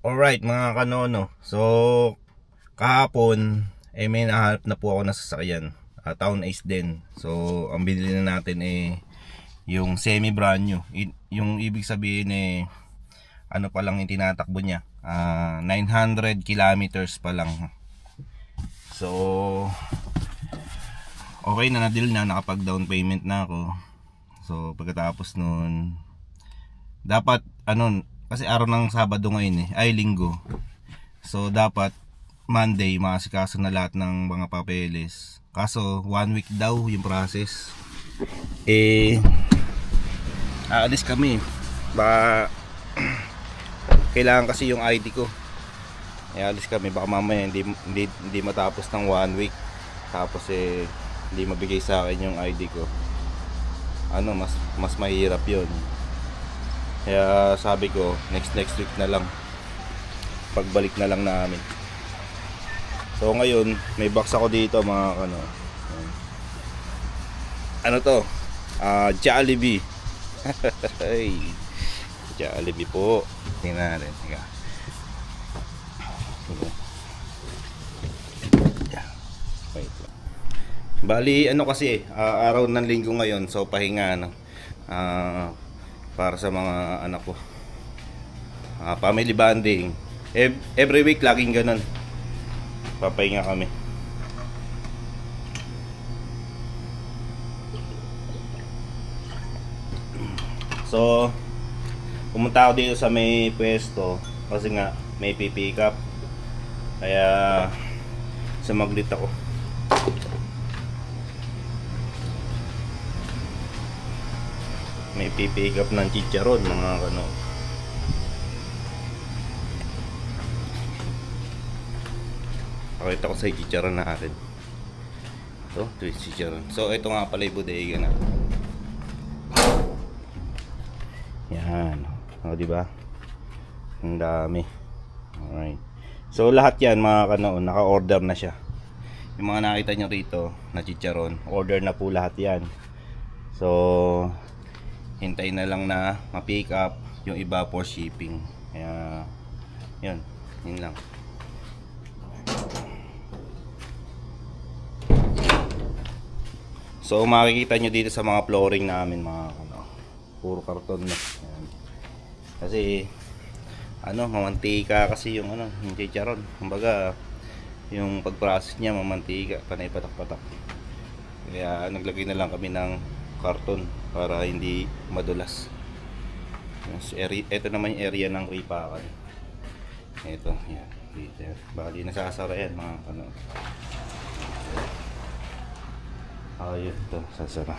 Alright mga kanono. So kahapon may nahanap na po ako na sasakyan. Town Ace din. So ang binili na natin yung semi brand new. Yung ibig sabihin ano pa lang yung tinatakbo niya. 900 kilometers pa lang. So okay na, na-deal na, nakapag down payment na ako. So pagkatapos nun, dapat kasi araw ng Sabado ngayon ay Linggo. So dapat Monday maasikaso na lahat ng mga papeles. Kaso 1 week daw yung process. Aalis kami. Baka kailangan kasi yung ID ko. Aalis kami, baka mamaya hindi matapos ng 1 week. Tapos hindi mabigay sa akin yung ID ko. Mas mahirap 'yon. Kaya sabi ko next week na lang, pagbalik na lang namin. So ngayon may box ako dito mga ano to, Jollibee. Jollibee po. Tingnan natin. Wait lang. Bali kasi araw ng Linggo ngayon, so pahinga para sa mga anak ko, family bonding. Every week laging ganun, papahinga kami. So pumunta ako dito sa may pwesto kasi nga may pipick up, kaya sumaglit ako. May pipick up ng chicharon mga pakita ko sa chicharon natin. Ito yung chicharon. So ito nga pala yung bodega na. Yan. Diba? Ang dami. Alright. So lahat yan mga naka-order na siya. Yung mga nakita nyo rito na chicharon, order na po lahat yan. So hintay na lang na ma-pick up, yung iba for shipping. Kaya yun lang. So makikita nyo dito sa mga flooring namin mga puro karton na. Ayan. Kasi mamantika kasi yung yung chicharon. Kumbaga yung pag-process niya mamantika, panay patak-patak. Kaya naglagay na lang kami ng karton para hindi madulas. Ito naman yung area ng ripakan. Ito, yan. Dito. Bali nasasara yan mga ayun, ito sasara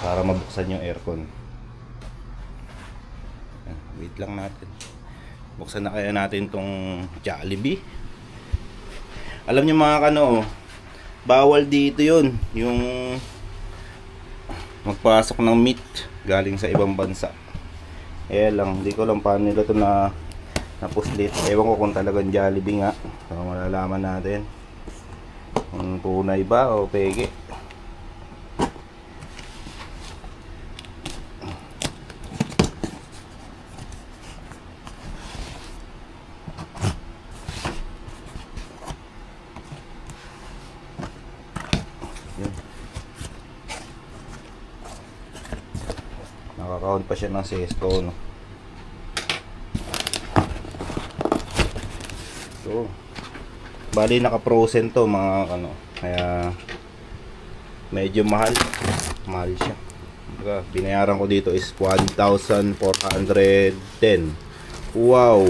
para mabuksan yung aircon. Wait lang natin, buksan na kaya natin tong Jollibee. Alam niyo mga bawal dito yun yung magpasok ng meat galing sa ibang bansa. Lang, hindi ko lang paano nila ito na puslit. Ewan ko kung talagang Jollibee nga. So malalaman natin kung tunay ba o peke. Nakaka-count pa siya ng sesto, no? So bali naka-frozen to mga kaya medyo mahal siya. Binayaran ko dito is 1,410. Wow,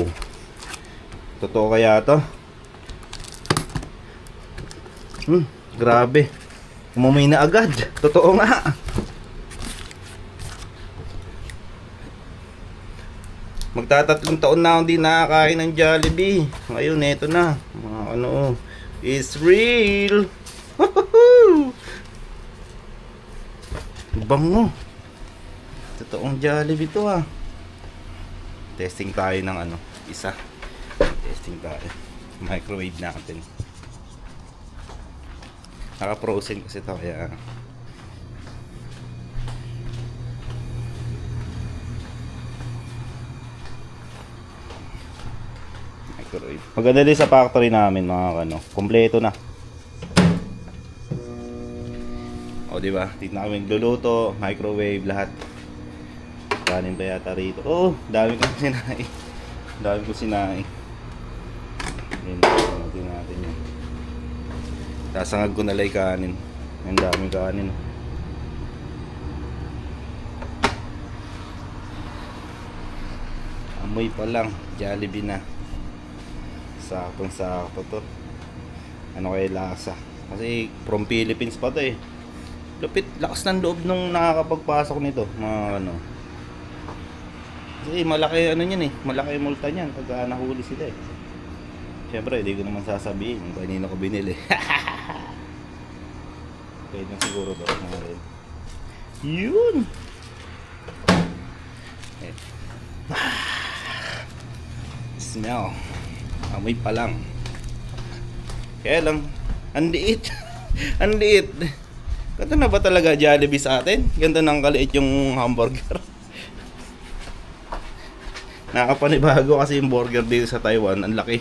totoo kaya to? Grabe, umumi na agad. Totoo nga. Magtatatlong taon na akong di nakakain ng Jollibee. Ngayon, eto na. It's real. Bango. Totoong Jollibee to Testing tayo ng isa. Testing tayo. Microwave natin. Naka-frozen kasi to kaya microwave. Maganda din sa factory namin mga kano, kompleto na. O di ba? Dito na kami nagluluto, microwave, lahat. Kanin pa yata rito. Oh, dami kong sinain. Dami kong sinain. Yan, natin natin yan. Sasangag ko na lang kanin. Ang daming kanin. Amoy pa lang, Jollibee na. Saktong sakto to. Ano kaya lasa? Kasi from Philippines pa to eh. Lupit, lakas ng loob nung nakakapagpasok nito, mga ano. Kasi malaki ano niyan eh, malaki multa niyan pag nahuli sila eh. Siyempre, hindi ko naman sasabihin kung kanino ko binili. Pwede na siguro to na rin. Yun! Eh. Smell. Amoy pa lang. Kaya lang, ang liit. Ang liit. Ganto na ba talaga Jollibee sa atin? Ganto nang kaliit yung hamburger. Nakapanibago kasi yung burger dito sa Taiwan. Ang laki.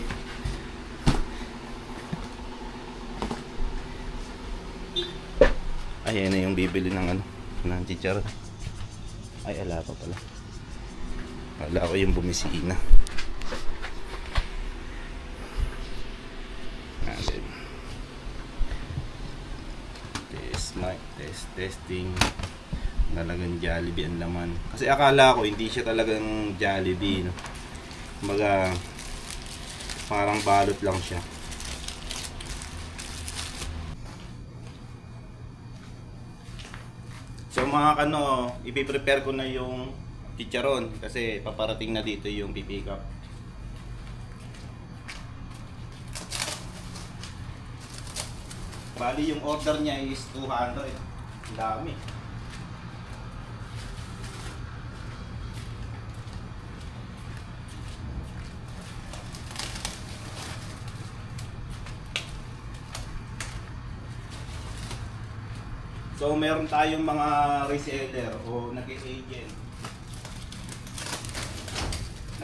Ayan na yung bibili ng ano, ng chicharon. Ay, ala pa pala. Ala ko yung bumisina. Ayan. Testing. Talagang Jollibee ang laman. Kasi akala ko hindi siya talagang Jollibee, no? Kumbaga parang balot lang siya. So mga kano, ipiprepare ko na yung chicharon kasi paparating na dito yung pipick up. Bali yung order niya is 200. Ang dami. So meron tayong mga reseller o nag-agent.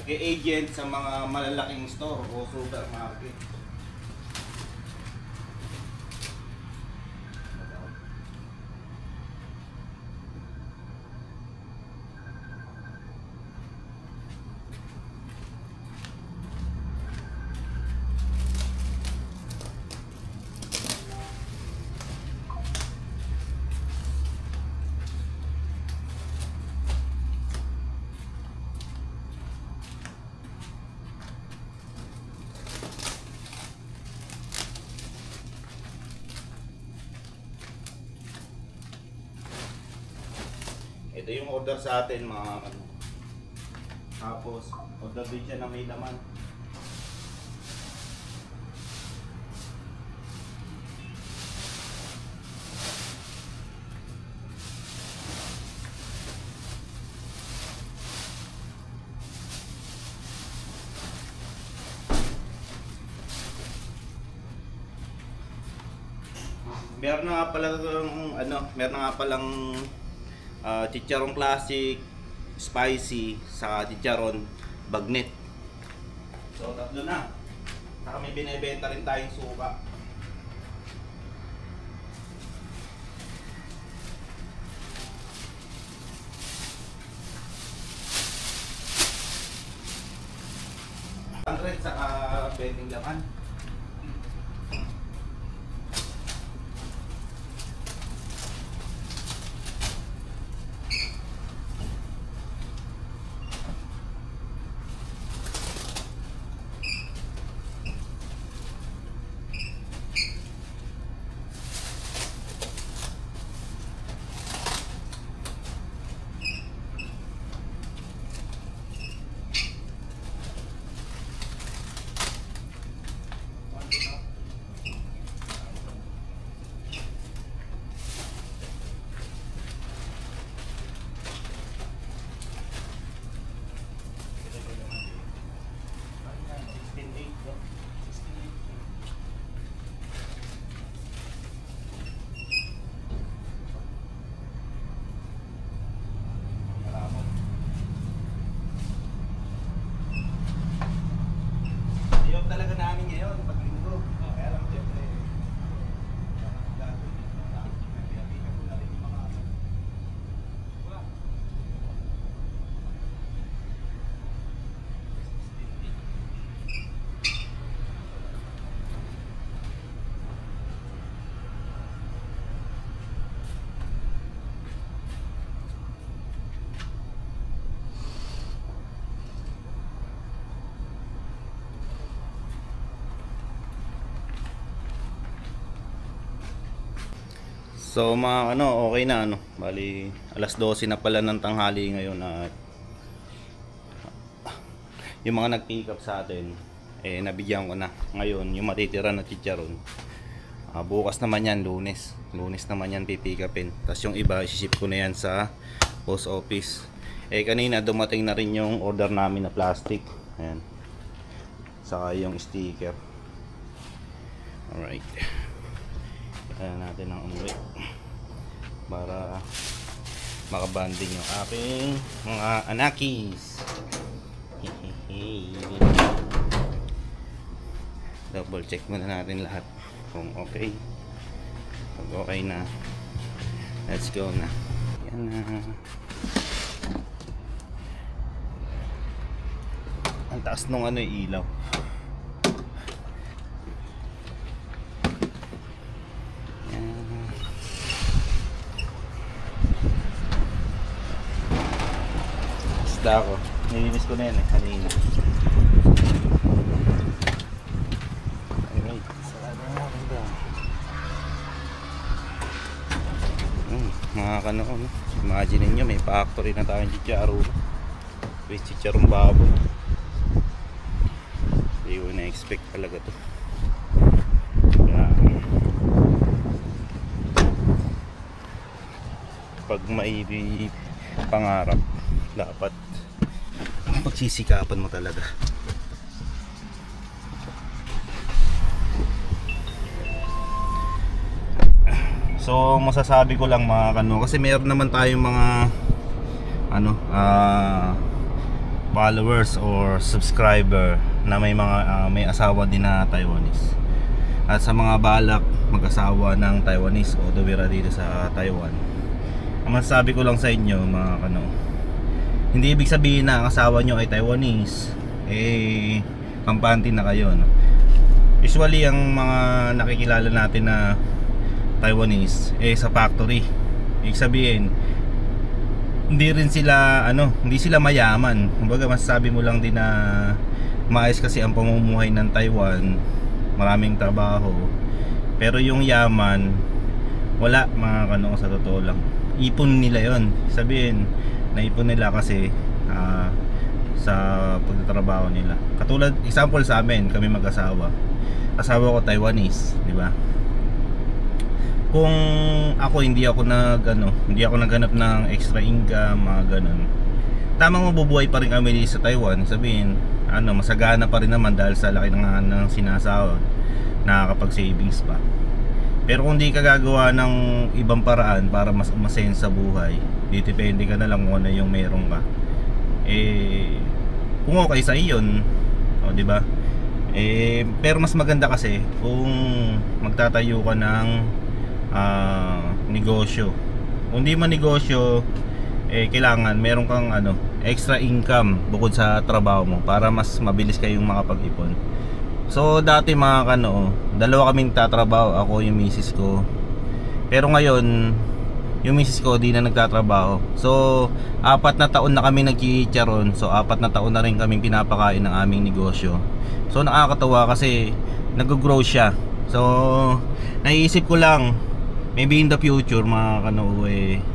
Nag-agent sa mga malalaking store o supermarket. Ito yung order sa atin mga ano. Tapos order din siya na may laman. Meron na nga pala ano, meron na nga palang chicharon classic, spicy, sa chicharon bagnet. So tatlo na. Saka may binebenta rin tayong suka. Saka betting laman. ngayon, pag-linggo. Kaya lang siyempre, so mga ano, okay na ano. Bali, alas 12 na pala ng tanghali ngayon at yung mga nag-pick up sa atin, eh nabigyan ko na. Ngayon, yung matitira na chicharon. Bukas naman yan, Lunes. Lunes naman yan pipick upin. Tapos yung iba, isiship ko na yan sa post office. Eh kanina dumating na rin yung order namin na plastic. Ayan. Saka yung sticker. Alright. Kaya natin ang umuwi para makabanding yung aking mga anakis. Double check muna natin lahat kung okay. Pag okay na, let's go na. Yan na. Ang taas nung ano yung ilaw. Ako. Nilinis ko na yan eh, kanina. Alright, sarado na ako ba? Mga kanoon, imagine ninyo may factory na tayong chicharon. May chicharong baboy. Hindi ko na-expect talaga to. Kaya, pag may pangarap, dapat pagsisikapan mo talaga. So masasabi ko lang mga kano, kasi meron naman tayong mga ano followers or subscriber na may mga may asawa din na Taiwanese. At sa mga balak mag-asawa ng Taiwanese o tumira dito sa Taiwan, ang masasabi ko lang sa inyo mga kano, hindi ibig sabihin na ang asawa nyo ay Taiwanese eh kampante na kayo, no? Usually ang mga nakikilala natin na Taiwanese eh sa factory, ibig sabihin hindi rin sila ano, hindi sila mayaman. Kumbaga masasabi mo lang din na maayos kasi ang pamumuhay ng Taiwan, maraming trabaho, pero yung yaman wala mga kano, sa totoo lang. Ipon nila yon, sabihin naipon nila kasi sa pagtatrabaho nila. Katulad, example sa amin, kami mag-asawa. Asawa ko Taiwanese, di ba? Kung ako hindi ako naghanap ng extra income, mga ganun, tamang mabubuhay pa rin kami sa Taiwan. Sabihin, masagana pa rin naman dahil sa laki ng sinasahod, nakakapag-savings pa. Pero kung di ka gagawa ng ibang paraan para mas umasen sa buhay, depende ka na lang kung ano yung meron ka. Eh, kung okay sa iyon, o di ba? Pero mas maganda kasi kung magtatayo ka ng negosyo. Kung di man negosyo, kailangan meron kang extra income bukod sa trabaho mo para mas mabilis kayong makapag-ipon. So dati mga kano, dalawa kaming tatrabaho, ako yung misis ko. Pero ngayon, yung misis ko di na nagtatrabaho. So 4 na taon na kami nagchicharon. So 4 na taon na rin kaming pinapakain ng aming negosyo. So nakakatawa kasi nag-grow siya. So naiisip ko lang, maybe in the future mga kano,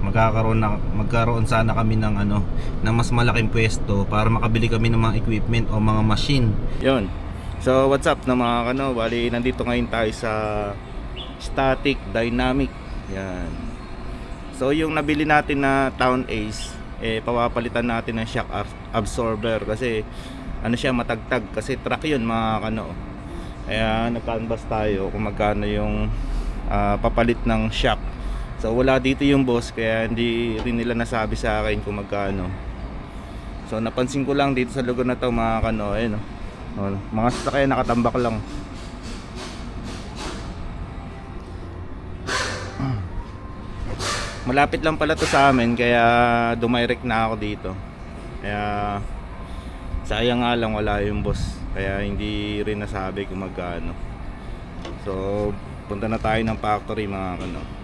magkaroon sana kami ng ng mas malaking pwesto para makabili kami ng mga equipment o mga machine. Yun. So what's up na mga kano, bali nandito ngayon tayo sa Static Dynamic. Yan. So yung nabili natin na Town Ace, papapalitan natin ng shock absorber kasi siya matagtag, kasi truck yun mga kano. Kaya nag-canvas tayo kung magkano yung papalit ng shock. So wala dito yung boss, kaya hindi rin nila nasabi sa akin kung magkano. So napansin ko lang dito sa lugar na to mga kano, mga sasakyan nakatambak lang. Malapit lang pala to sa amin, kaya dumirect na ako dito. Kaya sayang nga lang wala yung boss, kaya hindi rin nasabi kung magkano. So punta na tayo ng factory mga kano.